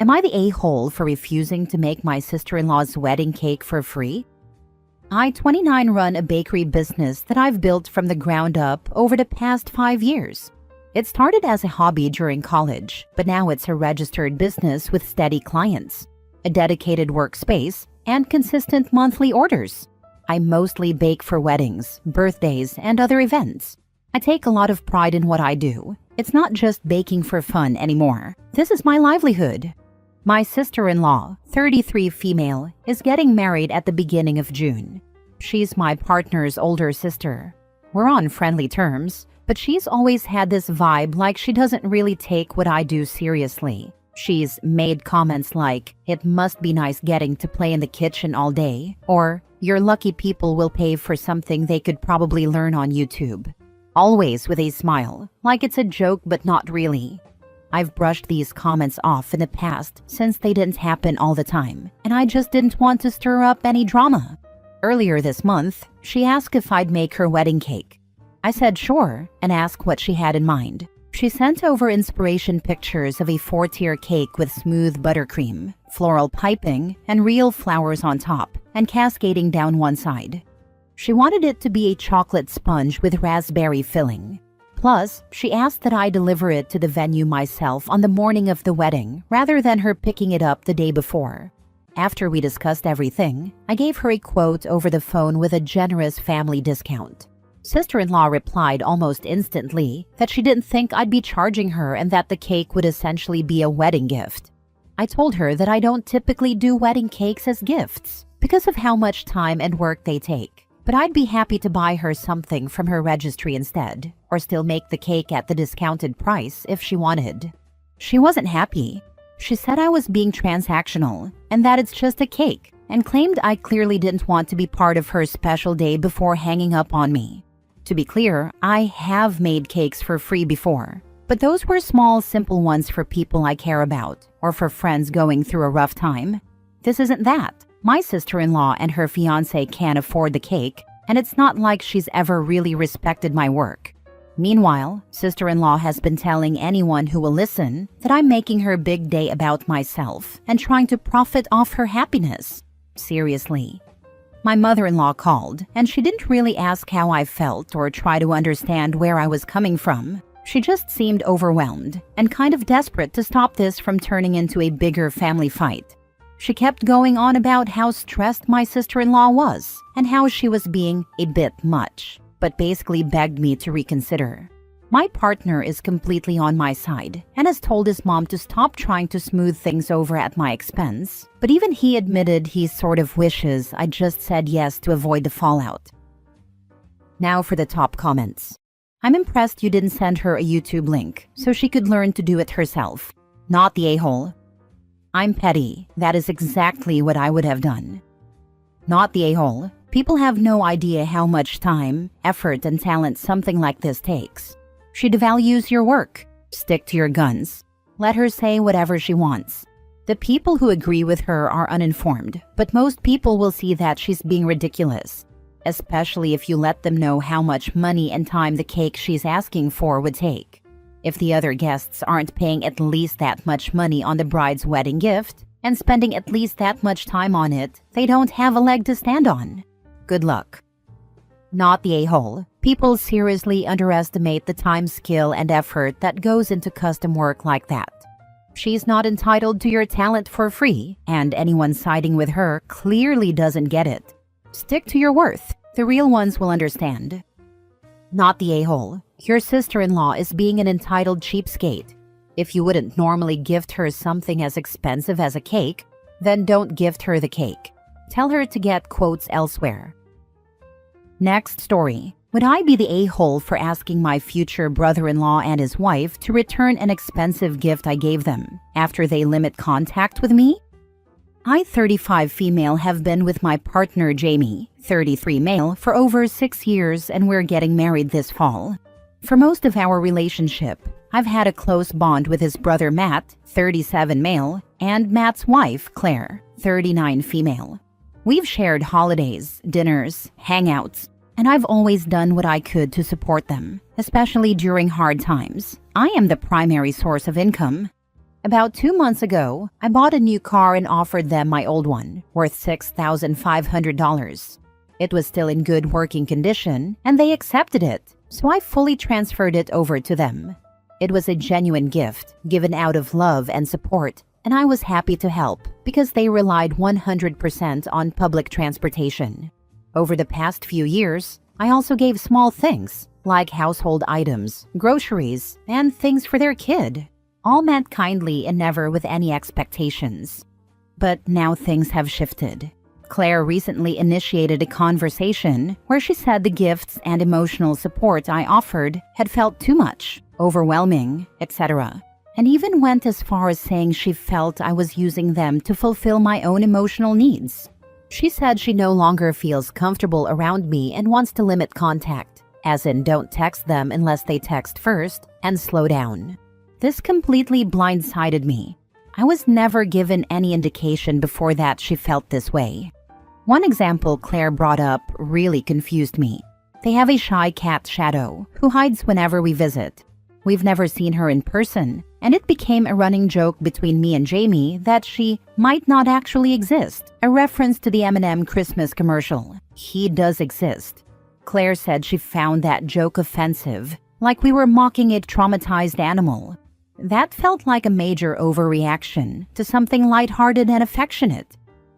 Am I the a-hole for refusing to make my sister-in-law's wedding cake for free? I, 29, run a bakery business that I've built from the ground up over the past 5 years. It started as a hobby during college, but now it's a registered business with steady clients, a dedicated workspace, and consistent monthly orders. I mostly bake for weddings, birthdays, and other events. I take a lot of pride in what I do. It's not just baking for fun anymore. This is my livelihood. My sister-in-law, 33 female, is getting married at the beginning of June. She's my partner's older sister. We're on friendly terms, but she's always had this vibe like she doesn't really take what I do seriously. She's made comments like, "It must be nice getting to play in the kitchen all day," or "You're lucky people will pay for something they could probably learn on YouTube." Always with a smile, like it's a joke but not really. I've brushed these comments off in the past since they didn't happen all the time, and I just didn't want to stir up any drama. Earlier this month, she asked if I'd make her wedding cake. I said sure and asked what she had in mind. She sent over inspiration pictures of a 4-tier cake with smooth buttercream, floral piping, and real flowers on top, and cascading down one side. She wanted it to be a chocolate sponge with raspberry filling. Plus, she asked that I deliver it to the venue myself on the morning of the wedding rather than her picking it up the day before. After we discussed everything, I gave her a quote over the phone with a generous family discount. Sister-in-law replied almost instantly that she didn't think I'd be charging her and that the cake would essentially be a wedding gift. I told her that I don't typically do wedding cakes as gifts because of how much time and work they take. But I'd be happy to buy her something from her registry instead, or still make the cake at the discounted price if she wanted. She wasn't happy. She said I was being transactional and that it's just a cake, and claimed I clearly didn't want to be part of her special day before hanging up on me. To be clear, I have made cakes for free before, but those were small, simple ones for people I care about, or for friends going through a rough time. This isn't that. My sister-in-law and her fiancé can't afford the cake, and it's not like she's ever really respected my work. Meanwhile, sister-in-law has been telling anyone who will listen that I'm making her big day about myself and trying to profit off her happiness. Seriously. My mother-in-law called, and she didn't really ask how I felt or try to understand where I was coming from. She just seemed overwhelmed and kind of desperate to stop this from turning into a bigger family fight. She kept going on about how stressed my sister-in-law was and how she was being a bit much, but basically begged me to reconsider. My partner is completely on my side and has told his mom to stop trying to smooth things over at my expense, but even he admitted he sort of wishes I just said yes to avoid the fallout. Now for the top comments. I'm impressed you didn't send her a YouTube link so she could learn to do it herself. Not the a-hole. I'm petty. That is exactly what I would have done. Not the a-hole. People have no idea how much time, effort, and talent something like this takes. She devalues your work. Stick to your guns. Let her say whatever she wants. The people who agree with her are uninformed, but most people will see that she's being ridiculous, especially if you let them know how much money and time the cake she's asking for would take. If the other guests aren't paying at least that much money on the bride's wedding gift and spending at least that much time on it, they don't have a leg to stand on. Good luck. Not the a-hole. People seriously underestimate the time, skill, and effort that goes into custom work like that. She's not entitled to your talent for free, and anyone siding with her clearly doesn't get it. Stick to your worth. The real ones will understand. Not the a-hole. Your sister-in-law is being an entitled cheapskate. If you wouldn't normally gift her something as expensive as a cake, then don't gift her the cake. Tell her to get quotes elsewhere. Next story. Would I be the a-hole for asking my future brother-in-law and his wife to return an expensive gift I gave them after they limit contact with me? I, 35 female, have been with my partner Jamie, 33 male, for over 6 years, and we're getting married this fall. For most of our relationship, I've had a close bond with his brother Matt, 37 male, and Matt's wife, Claire, 39 female. We've shared holidays, dinners, hangouts, and I've always done what I could to support them, especially during hard times. I am the primary source of income. About 2 months ago, I bought a new car and offered them my old one, worth $6,500. It was still in good working condition, and they accepted it, so I fully transferred it over to them. It was a genuine gift, given out of love and support, and I was happy to help because they relied 100% on public transportation. Over the past few years, I also gave small things, like household items, groceries, and things for their kid, all meant kindly and never with any expectations. But now things have shifted. Claire recently initiated a conversation where she said the gifts and emotional support I offered had felt too much, overwhelming, etc., and even went as far as saying she felt I was using them to fulfill my own emotional needs. She said she no longer feels comfortable around me and wants to limit contact, as in don't text them unless they text first, and slow down. This completely blindsided me. I was never given any indication before that she felt this way. One example Claire brought up really confused me. They have a shy cat, Shadow, who hides whenever we visit. We've never seen her in person, and it became a running joke between me and Jamie that she might not actually exist, a reference to the M&M Christmas commercial. He does exist. Claire said she found that joke offensive, like we were mocking a traumatized animal. That felt like a major overreaction to something lighthearted and affectionate.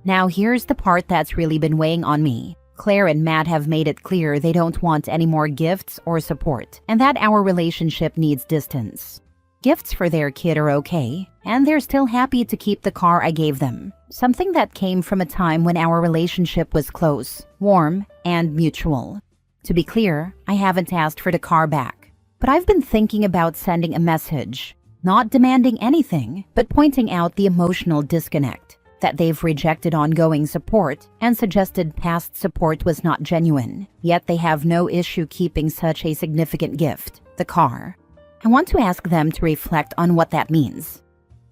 Now here's the part that's really been weighing on me. Claire and Matt have made it clear they don't want any more gifts or support, and that our relationship needs distance. Gifts for their kid are okay, and they're still happy to keep the car I gave them, something that came from a time when our relationship was close, warm, and mutual. To be clear, I haven't asked for the car back, but I've been thinking about sending a message, not demanding anything, but pointing out the emotional disconnect, that they've rejected ongoing support and suggested past support was not genuine, yet they have no issue keeping such a significant gift, the car. I want to ask them to reflect on what that means.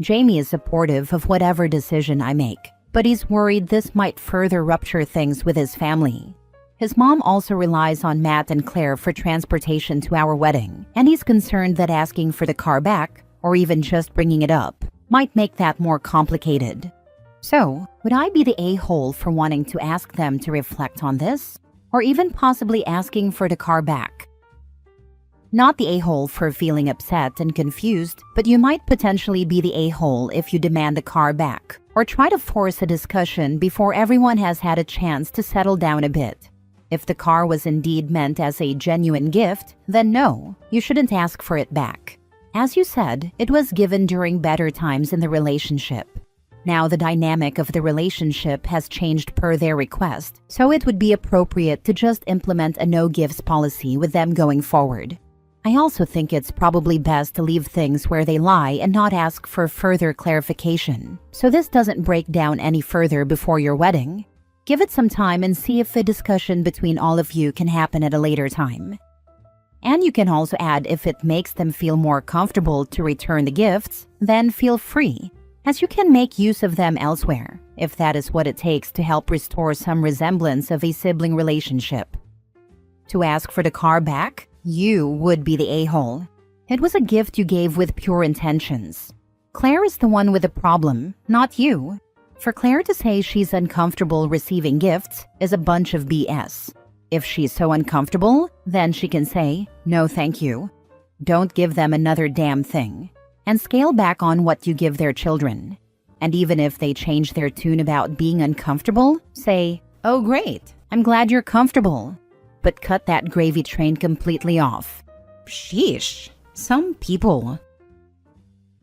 Jamie is supportive of whatever decision I make, but he's worried this might further rupture things with his family. His mom also relies on Matt and Claire for transportation to our wedding, and he's concerned that asking for the car back, or even just bringing it up, might make that more complicated. So, would I be the a-hole for wanting to ask them to reflect on this? Or even possibly asking for the car back? Not the a-hole for feeling upset and confused, but you might potentially be the a-hole if you demand the car back, or try to force a discussion before everyone has had a chance to settle down a bit. If the car was indeed meant as a genuine gift, then no, you shouldn't ask for it back. As you said, it was given during better times in the relationship. Now the dynamic of the relationship has changed per their request, so it would be appropriate to just implement a no-gifts policy with them going forward. I also think it's probably best to leave things where they lie and not ask for further clarification, so this doesn't break down any further before your wedding. Give it some time and see if a discussion between all of you can happen at a later time. And you can also add if it makes them feel more comfortable to return the gifts, then feel free, as you can make use of them elsewhere, if that is what it takes to help restore some resemblance of a sibling relationship. To ask for the car back, you would be the a-hole. It was a gift you gave with pure intentions. Claire is the one with the problem, not you. For Claire to say she's uncomfortable receiving gifts is a bunch of BS. If she's so uncomfortable, then she can say, no thank you. Don't give them another damn thing. And scale back on what you give their children. And even if they change their tune about being uncomfortable, say, oh great, I'm glad you're comfortable. But cut that gravy train completely off. Sheesh, some people.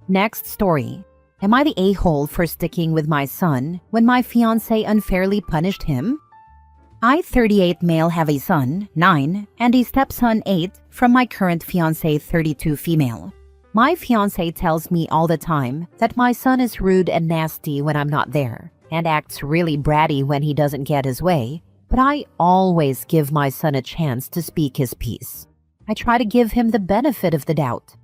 Next story. Am I the a-hole for sticking with my son when my fiancé unfairly punished him? I, 38 male, have a son, 9, and a stepson, 8, from my current fiancé, 32 female. My fiancé tells me all the time that my son is rude and nasty when I'm not there, and acts really bratty when he doesn't get his way, but I always give my son a chance to speak his piece. I try to give him the benefit of the doubt.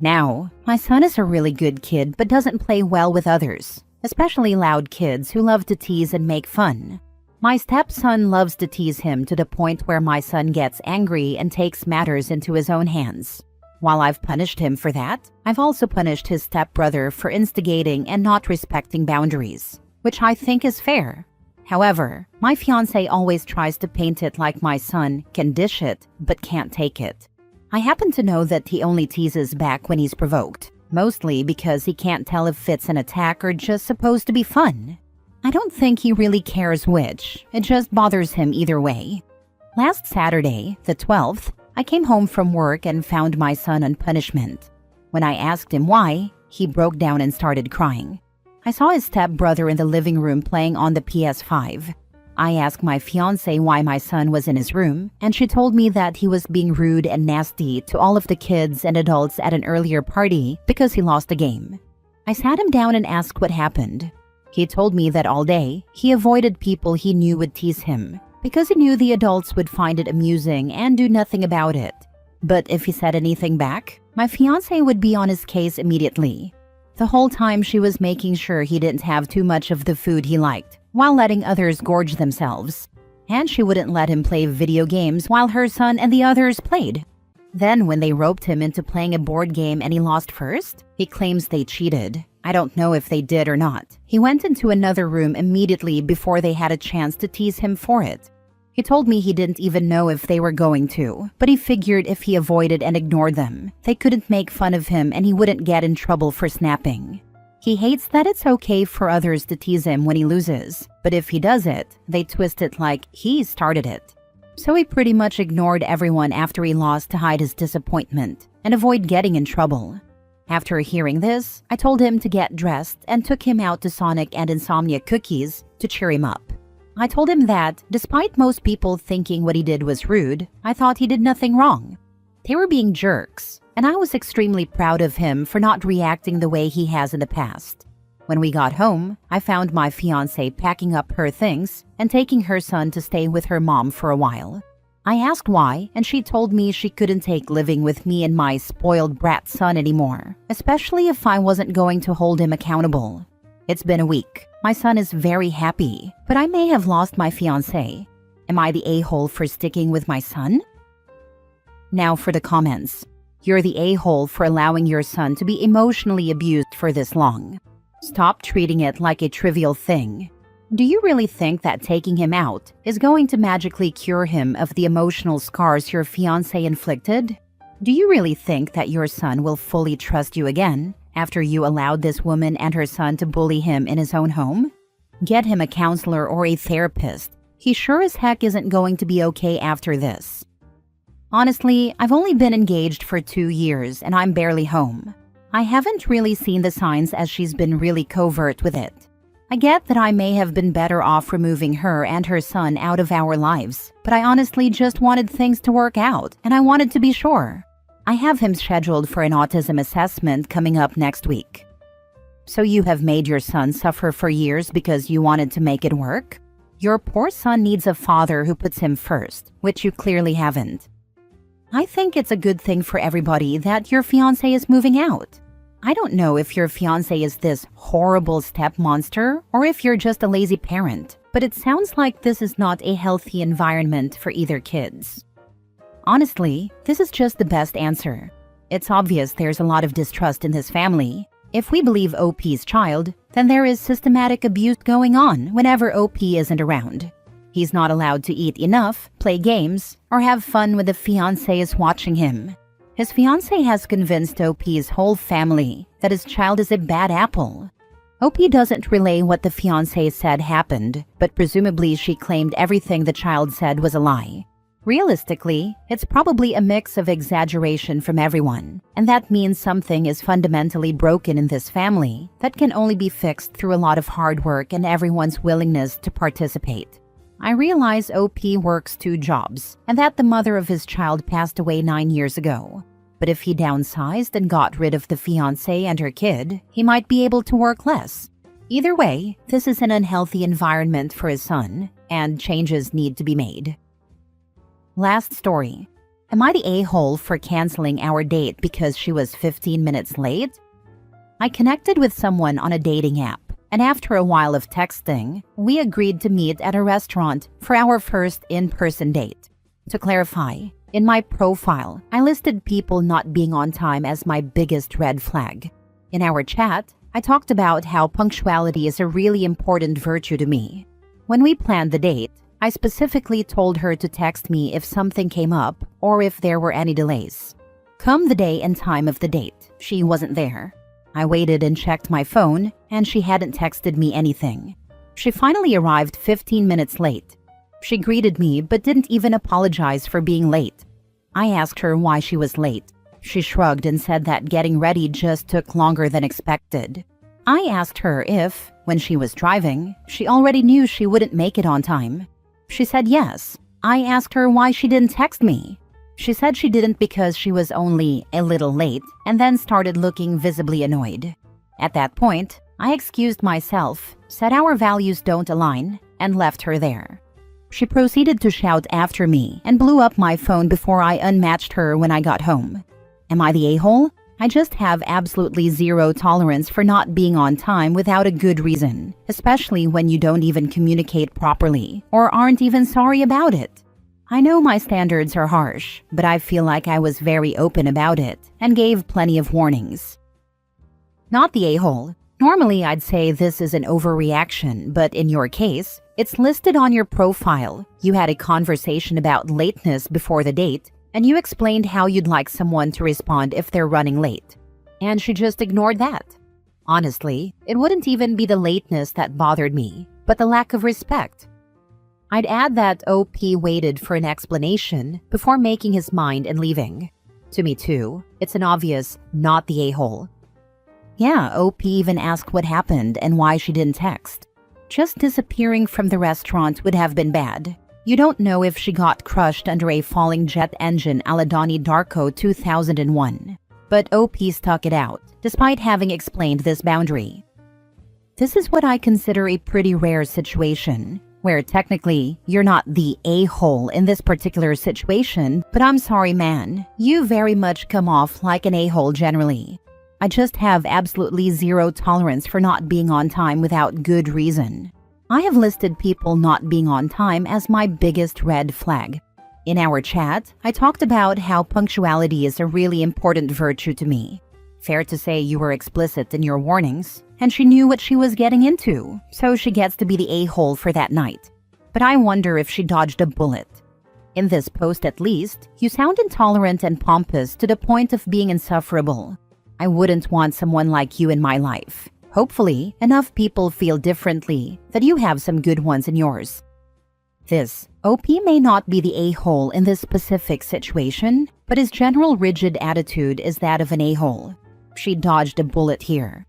Now, my son is a really good kid but doesn't play well with others, especially loud kids who love to tease and make fun. My stepson loves to tease him to the point where my son gets angry and takes matters into his own hands. While I've punished him for that, I've also punished his stepbrother for instigating and not respecting boundaries, which I think is fair. However, my fiancé always tries to paint it like my son can dish it but can't take it. I happen to know that he only teases back when he's provoked, mostly because he can't tell if it's an attack or just supposed to be fun. I don't think he really cares which, it just bothers him either way. Last Saturday, the 12th, I came home from work and found my son on punishment. When I asked him why, he broke down and started crying. I saw his stepbrother in the living room playing on the PS5. I asked my fiancé why my son was in his room, and she told me that he was being rude and nasty to all of the kids and adults at an earlier party because he lost a game. I sat him down and asked what happened. He told me that all day, he avoided people he knew would tease him because he knew the adults would find it amusing and do nothing about it. But if he said anything back, my fiancé would be on his case immediately. The whole time she was making sure he didn't have too much of the food he liked, while letting others gorge themselves. And she wouldn't let him play video games while her son and the others played. Then when they roped him into playing a board game and he lost first, he claims they cheated. I don't know if they did or not. He went into another room immediately before they had a chance to tease him for it. He told me he didn't even know if they were going to, but he figured if he avoided and ignored them, they couldn't make fun of him and he wouldn't get in trouble for snapping. He hates that it's okay for others to tease him when he loses, but if he does it, they twist it like he started it. So he pretty much ignored everyone after he lost to hide his disappointment and avoid getting in trouble. After hearing this, I told him to get dressed and took him out to Sonic and Insomnia Cookies to cheer him up. I told him that, despite most people thinking what he did was rude, I thought he did nothing wrong. They were being jerks, and I was extremely proud of him for not reacting the way he has in the past. When we got home, I found my fiancé packing up her things and taking her son to stay with her mom for a while. I asked why, and she told me she couldn't take living with me and my spoiled brat son anymore, especially if I wasn't going to hold him accountable. It's been a week. My son is very happy, but I may have lost my fiancé. Am I the a-hole for sticking with my son? Now for the comments. You're the a-hole for allowing your son to be emotionally abused for this long. Stop treating it like a trivial thing. Do you really think that taking him out is going to magically cure him of the emotional scars your fiancé inflicted? Do you really think that your son will fully trust you again after you allowed this woman and her son to bully him in his own home? Get him a counselor or a therapist. He sure as heck isn't going to be okay after this. Honestly, I've only been engaged for 2 years and I'm barely home. I haven't really seen the signs as she's been really covert with it. I get that I may have been better off removing her and her son out of our lives, but I honestly just wanted things to work out and I wanted to be sure. I have him scheduled for an autism assessment coming up next week. So you have made your son suffer for years because you wanted to make it work? Your poor son needs a father who puts him first, which you clearly haven't. I think it's a good thing for everybody that your fiancé is moving out. I don't know if your fiancé is this horrible step monster or if you're just a lazy parent, but it sounds like this is not a healthy environment for either kids. Honestly, this is just the best answer. It's obvious there's a lot of distrust in this family. If we believe OP's child, then there is systematic abuse going on whenever OP isn't around. He's not allowed to eat enough, play games, or have fun when the fiancé is watching him. His fiancé has convinced OP's whole family that his child is a bad apple. OP doesn't relay what the fiancé said happened, but presumably she claimed everything the child said was a lie. Realistically, it's probably a mix of exaggeration from everyone, and that means something is fundamentally broken in this family that can only be fixed through a lot of hard work and everyone's willingness to participate. I realize OP works 2 jobs, and that the mother of his child passed away 9 years ago. But if he downsized and got rid of the fiancé and her kid, he might be able to work less. Either way, this is an unhealthy environment for his son, and changes need to be made. Last story. Am I the a-hole for canceling our date because she was 15 minutes late? I connected with someone on a dating app, and after a while of texting, we agreed to meet at a restaurant for our first in-person date. To clarify, In my profile, I listed people not being on time as my biggest red flag. In our chat, I talked about how punctuality is a really important virtue to me. When we planned the date, I specifically told her to text me if something came up or if there were any delays. Come the day and time of the date, she wasn't there. I waited and checked my phone, and she hadn't texted me anything. She finally arrived 15 minutes late. She greeted me but didn't even apologize for being late. I asked her why she was late. She shrugged and said that getting ready just took longer than expected. I asked her if, when she was driving, she already knew she wouldn't make it on time. She said yes. I asked her why she didn't text me. She said she didn't because she was only a little late and then started looking visibly annoyed. At that point, I excused myself, said our values don't align, and left her there. She proceeded to shout after me and blew up my phone before I unmatched her when I got home. Am I the a-hole? I just have absolutely zero tolerance for not being on time without a good reason, especially when you don't even communicate properly or aren't even sorry about it. I know my standards are harsh, but I feel like I was very open about it and gave plenty of warnings. Not the a-hole. Normally, I'd say this is an overreaction, but in your case, it's listed on your profile. You had a conversation about lateness before the date, and you explained how you'd like someone to respond if they're running late. And she just ignored that. Honestly, it wouldn't even be the lateness that bothered me, but the lack of respect. I'd add that OP waited for an explanation before making his mind and leaving. To me too, it's an obvious not the a-hole. Yeah, OP even asked what happened and why she didn't text. Just disappearing from the restaurant would have been bad. You don't know if she got crushed under a falling jet engine a la Donnie Darko 2001. But OP stuck it out, despite having explained this boundary. This is what I consider a pretty rare situation, where technically you're not the a-hole in this particular situation, but I'm sorry man, you very much come off like an a-hole generally. I just have absolutely zero tolerance for not being on time without good reason. I have listed people not being on time as my biggest red flag. In our chat, I talked about how punctuality is a really important virtue to me. Fair to say you were explicit in your warnings, and she knew what she was getting into, so she gets to be the a-hole for that night. But I wonder if she dodged a bullet. In this post at least, you sound intolerant and pompous to the point of being insufferable. I wouldn't want someone like you in my life. Hopefully, enough people feel differently that you have some good ones in yours. This OP may not be the a-hole in this specific situation, but his general rigid attitude is that of an a-hole. She dodged a bullet here.